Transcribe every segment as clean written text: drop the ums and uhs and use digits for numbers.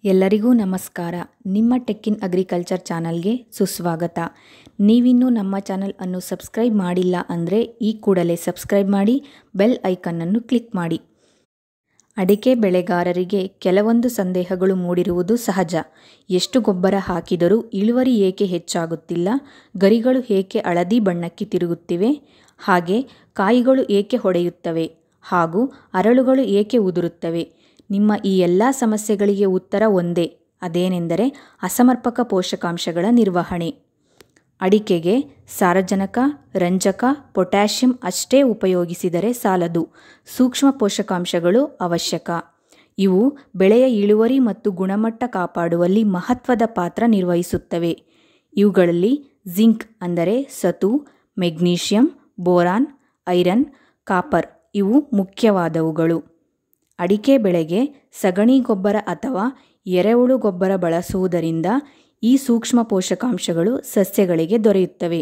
ಎಲ್ಲರಿಗೂ ನಮಸ್ಕಾರ. ನಿಮ್ಮ ಟೆಕ್ ಇನ್ ಅಗ್ರಿಕಲ್ಚರ್ ಚಾನಲ್ಗೆ ಸುಸ್ವಾಗತ. ನೀವಿನ್ನೂ ನಮ್ಮ ಚಾನಲ್ ಅನ್ನು ಸಬ್ಸ್ಕ್ರೈಬ್ ಮಾಡಿಲ್ಲ ಅಂದರೆ ಈ ಕೂಡಲೇ ಸಬ್ಸ್ಕ್ರೈಬ್ ಮಾಡಿ, ಬೆಲ್ ಐಕನ್ನನ್ನು ಕ್ಲಿಕ್ ಮಾಡಿ. ಅಡಿಕೆ ಬೆಳೆಗಾರರಿಗೆ ಕೆಲವೊಂದು ಸಂದೇಹಗಳು ಮೂಡಿರುವುದು ಸಹಜ. ಎಷ್ಟು ಗೊಬ್ಬರ ಹಾಕಿದರೂ ಇಳುವರಿ ಏಕೆ ಹೆಚ್ಚಾಗುತ್ತಿಲ್ಲ? ಗರಿಗಳು ಏಕೆ ಹಳದಿ ಬಣ್ಣಕ್ಕೆ ತಿರುಗುತ್ತಿವೆ? ಹಾಗೆ ಕಾಯಿಗಳು ಏಕೆ ಹೊಡೆಯುತ್ತವೆ? ಹಾಗೂ ಅರಳುಗಳು ಏಕೆ ಉದುರುತ್ತವೆ? ನಿಮ್ಮ ಈ ಎಲ್ಲ ಸಮಸ್ಯೆಗಳಿಗೆ ಉತ್ತರ ಒಂದೇ, ಅದೇನೆಂದರೆ ಅಸಮರ್ಪಕ ಪೋಷಕಾಂಶಗಳ ನಿರ್ವಹಣೆ. ಅಡಿಕೆಗೆ ಸಾರಜನಕ, ರಂಜಕ, ಪೊಟ್ಯಾಷಿಯಂ ಅಷ್ಟೇ ಉಪಯೋಗಿಸಿದರೆ ಸಾಲದು. ಸೂಕ್ಷ್ಮ ಪೋಷಕಾಂಶಗಳು ಅವಶ್ಯಕ. ಇವು ಬೆಳೆಯ ಇಳುವರಿ ಮತ್ತು ಗುಣಮಟ್ಟ ಕಾಪಾಡುವಲ್ಲಿ ಮಹತ್ವದ ಪಾತ್ರ ನಿರ್ವಹಿಸುತ್ತವೆ. ಇವುಗಳಲ್ಲಿ ಜಿಂಕ್ ಅಂದರೆ ಸತು, ಮೆಗ್ನೀಷಿಯಂ, ಬೋರಾನ್, ಐರನ್, ಕಾಪರ್ ಇವು ಮುಖ್ಯವಾದವುಗಳು. ಅಡಿಕೆ ಬೆಳೆಗೆ ಸಗಣಿ ಗೊಬ್ಬರ ಅಥವಾ ಎರೆಹುಳು ಗೊಬ್ಬರ ಬಳಸುವುದರಿಂದ ಈ ಸೂಕ್ಷ್ಮ ಪೋಷಕಾಂಶಗಳು ಸಸ್ಯಗಳಿಗೆ ದೊರೆಯುತ್ತವೆ.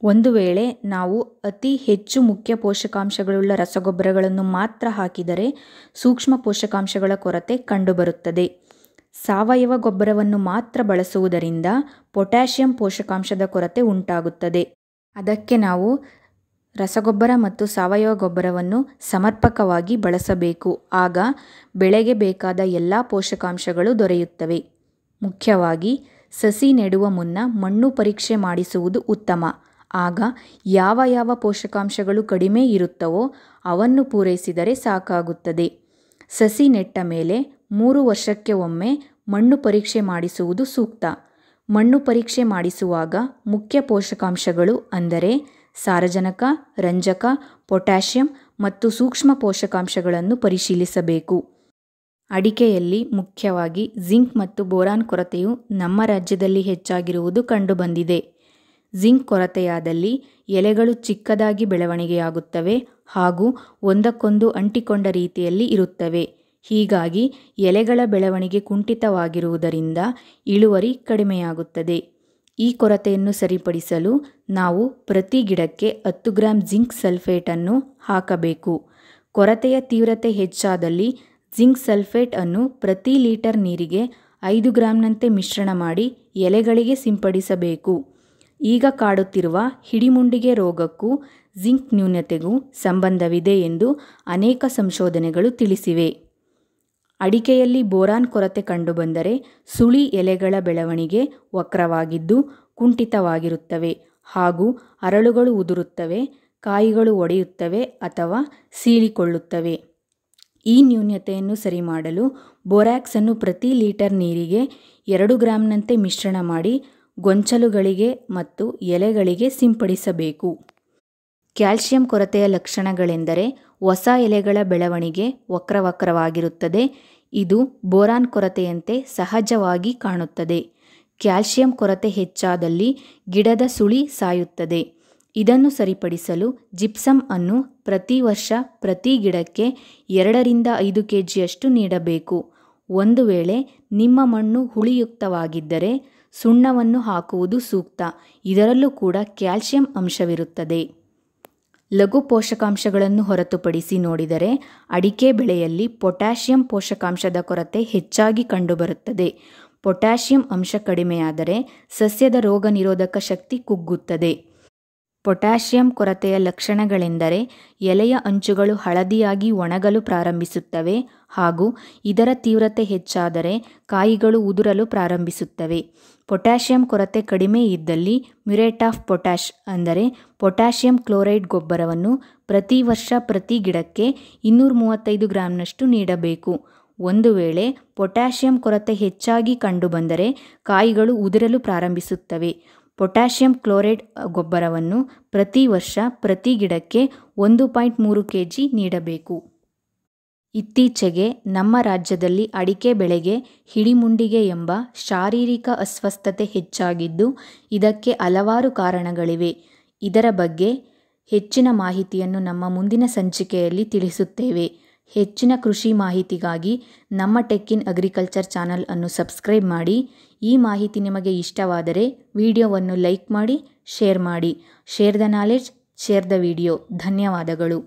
ಒಂದು ವೇಳೆ ನಾವು ಅತಿ ಹೆಚ್ಚು ಮುಖ್ಯ ಪೋಷಕಾಂಶಗಳುಳ್ಳ ರಸಗೊಬ್ಬರಗಳನ್ನು ಮಾತ್ರ ಹಾಕಿದರೆ ಸೂಕ್ಷ್ಮ ಪೋಷಕಾಂಶಗಳ ಕೊರತೆ ಕಂಡುಬರುತ್ತದೆ. ಸಾವಯವ ಗೊಬ್ಬರವನ್ನು ಮಾತ್ರ ಬಳಸುವುದರಿಂದ ಪೊಟ್ಯಾಷಿಯಂ ಪೋಷಕಾಂಶದ ಕೊರತೆ ಉಂಟಾಗುತ್ತದೆ. ಅದಕ್ಕೆ ನಾವು ರಸಗೊಬ್ಬರ ಮತ್ತು ಸಾವಯವ ಗೊಬ್ಬರವನ್ನು ಸಮರ್ಪಕವಾಗಿ ಬಳಸಬೇಕು. ಆಗ ಬೆಳೆಗೆ ಬೇಕಾದ ಎಲ್ಲ ಪೋಷಕಾಂಶಗಳು ದೊರೆಯುತ್ತವೆ. ಮುಖ್ಯವಾಗಿ ಸಸಿ ನೆಡುವ ಮುನ್ನ ಮಣ್ಣು ಪರೀಕ್ಷೆ ಮಾಡಿಸುವುದು ಉತ್ತಮ. ಆಗ ಯಾವ ಯಾವ ಪೋಷಕಾಂಶಗಳು ಕಡಿಮೆ ಇರುತ್ತವೋ ಅವನ್ನು ಪೂರೈಸಿದರೆ ಸಾಕಾಗುತ್ತದೆ. ಸಸಿ ನೆಟ್ಟ ಮೇಲೆ 3 ವರ್ಷಕ್ಕೆ ಒಮ್ಮೆ ಮಣ್ಣು ಪರೀಕ್ಷೆ ಮಾಡಿಸುವುದು ಸೂಕ್ತ. ಮಣ್ಣು ಪರೀಕ್ಷೆ ಮಾಡಿಸುವಾಗ ಮುಖ್ಯ ಪೋಷಕಾಂಶಗಳು ಅಂದರೆ ಸಾರಜನಕ, ರಂಜಕ, ಪೊಟ್ಯಾಷಿಯಂ ಮತ್ತು ಸೂಕ್ಷ್ಮ ಪೋಷಕಾಂಶಗಳನ್ನು ಪರಿಶೀಲಿಸಬೇಕು. ಅಡಿಕೆಯಲ್ಲಿ ಮುಖ್ಯವಾಗಿ ಜಿಂಕ್ ಮತ್ತು ಬೋರಾನ್ ಕೊರತೆಯು ನಮ್ಮ ರಾಜ್ಯದಲ್ಲಿ ಹೆಚ್ಚಾಗಿರುವುದು ಕಂಡುಬಂದಿದೆ. ಜಿಂಕ್ ಕೊರತೆಯಾದಲ್ಲಿ ಎಲೆಗಳು ಚಿಕ್ಕದಾಗಿ ಬೆಳವಣಿಗೆಯಾಗುತ್ತವೆ ಹಾಗೂ ಒಂದಕ್ಕೊಂದು ಅಂಟಿಕೊಂಡ ರೀತಿಯಲ್ಲಿ ಇರುತ್ತವೆ. ಹೀಗಾಗಿ ಎಲೆಗಳ ಬೆಳವಣಿಗೆ ಕುಂಠಿತವಾಗಿರುವುದರಿಂದ ಇಳುವರಿ ಕಡಿಮೆಯಾಗುತ್ತದೆ. ಈ ಕೊರತೆಯನ್ನು ಸರಿಪಡಿಸಲು ನಾವು ಪ್ರತಿ ಗಿಡಕ್ಕೆ 10 ಗ್ರಾಂ ಜಿಂಕ್ ಸಲ್ಫೇಟನ್ನು ಹಾಕಬೇಕು. ಕೊರತೆಯ ತೀವ್ರತೆ ಹೆಚ್ಚಾದಲ್ಲಿ ಜಿಂಕ್ ಸಲ್ಫೇಟ್ ಅನ್ನು ಪ್ರತಿ ಲೀಟರ್ ನೀರಿಗೆ 5 ಗ್ರಾಂನಂತೆ ಮಿಶ್ರಣ ಮಾಡಿ ಎಲೆಗಳಿಗೆ ಸಿಂಪಡಿಸಬೇಕು. ಈಗ ಕಾಡುತ್ತಿರುವ ಹಿಡಿಮುಂಡಿಗೆ ರೋಗಕ್ಕೂ ಜಿಂಕ್ ನ್ಯೂನತೆಗೂ ಸಂಬಂಧವಿದೆ ಎಂದು ಅನೇಕ ಸಂಶೋಧನೆಗಳು ತಿಳಿಸಿವೆ. ಅಡಿಕೆಯಲ್ಲಿ ಬೋರಾನ್ ಕೊರತೆ ಕಂಡುಬಂದರೆ ಸುಳಿ ಎಲೆಗಳ ಬೆಳವಣಿಗೆ ವಕ್ರವಾಗಿದ್ದು ಕುಂಠಿತವಾಗಿರುತ್ತವೆ ಹಾಗೂ ಅರಳುಗಳು ಉದುರುತ್ತವೆ, ಕಾಯಿಗಳು ಒಡೆಯುತ್ತವೆ ಅಥವಾ ಸೀಳಿಕೊಳ್ಳುತ್ತವೆ. ಈ ನ್ಯೂನತೆಯನ್ನು ಸರಿ ಮಾಡಲು ಬೋರಾಕ್ಸ್ ಅನ್ನು ಪ್ರತಿ ಲೀಟರ್ ನೀರಿಗೆ 2 ಗ್ರಾಂನಂತೆ ಮಿಶ್ರಣ ಮಾಡಿ ಗೊಂಚಲುಗಳಿಗೆ ಮತ್ತು ಎಲೆಗಳಿಗೆ ಸಿಂಪಡಿಸಬೇಕು. ಕ್ಯಾಲ್ಸಿಯಂ ಕೊರತೆಯ ಲಕ್ಷಣಗಳೆಂದರೆ ಹೊಸ ಎಲೆಗಳ ಬೆಳವಣಿಗೆ ವಕ್ರವಾಗಿರುತ್ತದೆ. ಇದು ಬೋರಾನ್ ಕೊರತೆಯಂತೆ ಸಹಜವಾಗಿ ಕಾಣುತ್ತದೆ. ಕ್ಯಾಲ್ಸಿಯಂ ಕೊರತೆ ಹೆಚ್ಚಾದಲ್ಲಿ ಗಿಡದ ಸುಳಿ ಸಾಯುತ್ತದೆ. ಇದನ್ನು ಸರಿಪಡಿಸಲು ಜಿಪ್ಸಮ್ ಅನ್ನು ಪ್ರತಿ ವರ್ಷ ಪ್ರತಿ ಗಿಡಕ್ಕೆ 2 ರಿಂದ 5 kgಯಷ್ಟು ನೀಡಬೇಕು. ಒಂದು ವೇಳೆ ನಿಮ್ಮ ಮಣ್ಣು ಹುಳಿಯುಕ್ತವಾಗಿದ್ದರೆ ಸುಣ್ಣವನ್ನು ಹಾಕುವುದು ಸೂಕ್ತ. ಇದರಲ್ಲೂ ಕೂಡ ಕ್ಯಾಲ್ಸಿಯಂ ಅಂಶವಿರುತ್ತದೆ. ಲಘು ಪೋಷಕಾಂಶಗಳನ್ನು ಹೊರತುಪಡಿಸಿ ನೋಡಿದರೆ ಅಡಿಕೆ ಬೆಳೆಯಲ್ಲಿ ಪೊಟ್ಯಾಷಿಯಂ ಪೋಷಕಾಂಶದ ಕೊರತೆ ಹೆಚ್ಚಾಗಿ ಕಂಡುಬರುತ್ತದೆ. ಪೊಟ್ಯಾಷಿಯಂ ಅಂಶ ಕಡಿಮೆಯಾದರೆ ಸಸ್ಯದ ರೋಗ ನಿರೋಧಕ ಶಕ್ತಿ ಕುಗ್ಗುತ್ತದೆ. ಪೊಟ್ಯಾಷಿಯಂ ಕೊರತೆಯ ಲಕ್ಷಣಗಳೆಂದರೆ ಎಲೆಯ ಅಂಚುಗಳು ಹಳದಿಯಾಗಿ ಒಣಗಲು ಪ್ರಾರಂಭಿಸುತ್ತವೆ ಹಾಗೂ ಇದರ ತೀವ್ರತೆ ಹೆಚ್ಚಾದರೆ ಕಾಯಿಗಳು ಉದುರಲು ಪ್ರಾರಂಭಿಸುತ್ತವೆ. ಪೊಟ್ಯಾಷಿಯಂ ಕೊರತೆ ಕಡಿಮೆ ಇದ್ದಲ್ಲಿ ಮ್ಯೂರೇಟ್ ಆಫ್ ಪೊಟ್ಯಾಷ್ ಅಂದರೆ ಪೊಟ್ಯಾಷಿಯಂ ಕ್ಲೋರೈಡ್ ಗೊಬ್ಬರವನ್ನು ಪ್ರತಿ ವರ್ಷ ಪ್ರತಿ ಗಿಡಕ್ಕೆ 235 ಗ್ರಾಂನಷ್ಟು ನೀಡಬೇಕು. ಒಂದು ವೇಳೆ ಪೊಟ್ಯಾಷಿಯಂ ಕೊರತೆ ಹೆಚ್ಚಾಗಿ ಕಂಡುಬಂದರೆ ಕಾಯಿಗಳು ಉದುರಲು ಪ್ರಾರಂಭಿಸುತ್ತವೆ. ಪೊಟ್ಯಾಷಿಯಂ ಕ್ಲೋರೈಡ್ ಗೊಬ್ಬರವನ್ನು ಪ್ರತಿ ವರ್ಷ ಪ್ರತಿ ಗಿಡಕ್ಕೆ 1.3 kg ನೀಡಬೇಕು. ಇತ್ತೀಚೆಗೆ ನಮ್ಮ ರಾಜ್ಯದಲ್ಲಿ ಅಡಿಕೆ ಬೆಳೆಗೆ ಹಿಡಿಮುಂಡಿಗೆ ಎಂಬ ಶಾರೀರಿಕ ಅಸ್ವಸ್ಥತೆ ಹೆಚ್ಚಾಗಿದ್ದು ಇದಕ್ಕೆ ಹಲವಾರು ಕಾರಣಗಳಿವೆ. ಇದರ ಬಗ್ಗೆ ಹೆಚ್ಚಿನ ಮಾಹಿತಿಯನ್ನು ನಮ್ಮ ಮುಂದಿನ ಸಂಚಿಕೆಯಲ್ಲಿ ತಿಳಿಸುತ್ತೇವೆ. ಹೆಚ್ಚಿನ ಕೃಷಿ ಮಾಹಿತಿಗಾಗಿ ನಮ್ಮ ಟೆಕ್ ಇನ್ ಅಗ್ರಿಕಲ್ಚರ್ ಚಾನಲ್ ಅನ್ನು ಸಬ್ಸ್ಕ್ರೈಬ್ ಮಾಡಿ. ಈ ಮಾಹಿತಿ ನಿಮಗೆ ಇಷ್ಟವಾದರೆ ವಿಡಿಯೋವನ್ನು ಲೈಕ್ ಮಾಡಿ, ಶೇರ್ ಮಾಡಿ. Share the knowledge, share the video. ಧನ್ಯವಾದಗಳು.